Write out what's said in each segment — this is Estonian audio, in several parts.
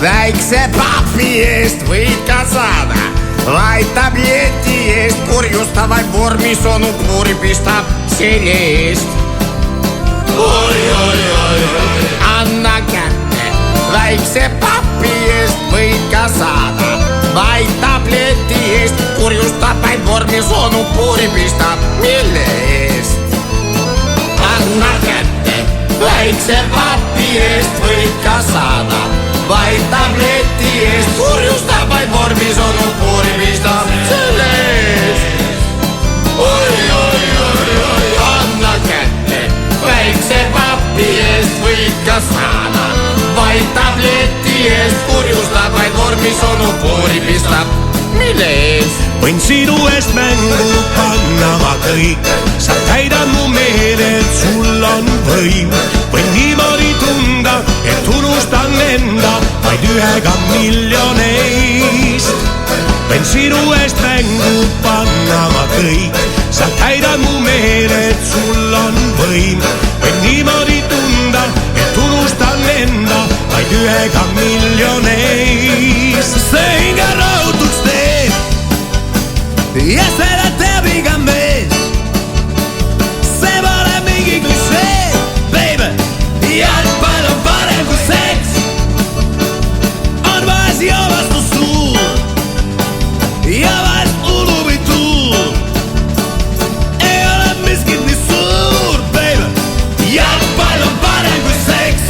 väikse papi eest võid ka saada, vaid tableti eest kurjustavaid vormis onu puuri pistab selja eest. Anna kätte, väikse papi eest võid ka saada, vaid tableti eest kurjustavaid vormis onu puuri pistab mille eest. Anna kätte, väikse papi eest võid ka saada, vaid tableti eest kurjustavaid vormis onu puuri pistab selle eest. Anna kätte, väikse papi eest võid ka saada, vaid tableti eest kurjustavaid vormis onu puuri pistab mille eest. Võin sinu eest mängu panna ma kõik, sa täidad mu meeled, sul on võim. Võin niimoodi tunda, et unustan enda vaid ühega miljoneist. Võin sinu eest mängu panna ma kõik, sa täidad mu meeled, sul on võim. Võin niimoodi tunda, et unustan enda vaid ühega miljoneist. See hinge rahutuks teeb ja seda teab iga mees. See pole mingi klišee, baby. Jalgpall on parem kui seks. On vahest joovastus suur ja vahest ulub ei tuur. Ei ole miskit nii suur, baby. Jalgpall on parem kui seks.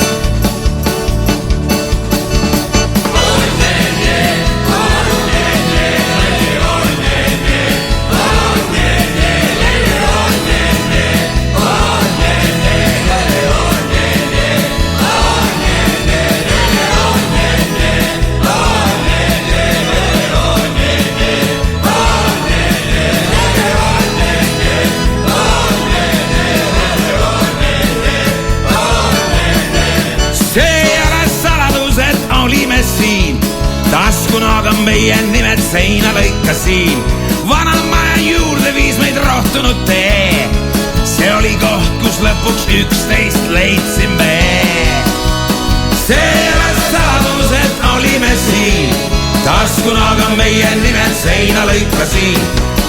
Taskunaga meie nimed seina lõikasin, vana maja juurde viis meid rohtunud tee. See oli koht, kus lõpuks 11 leidsime. See ei ole saladus, et olime siin. Taskunaga meie nimed seina lõikasin,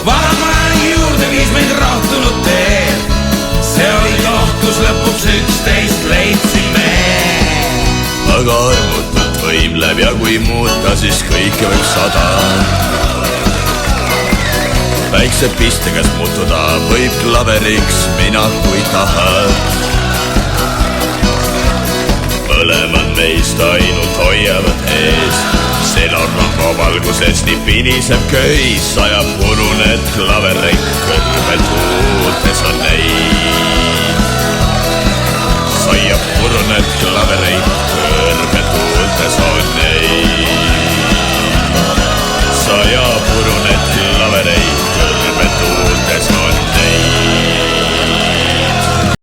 vana maja juurde viis meid rohtunud tee. See oli koht, kus lõpuks 11 leidsime. Aga armutult võimleb ja kui muuta, siis kõike võib 100. Väikse pistekas muutuda võib klaveriks mina kui tahad. Mõlemad meist ainult hoiavad ees, senorahva valguses nii piniseb köis, sajab puruneid klavereid kõrvel tuultes on neid. Sajab puruneid klavereid kõrvel tuultes on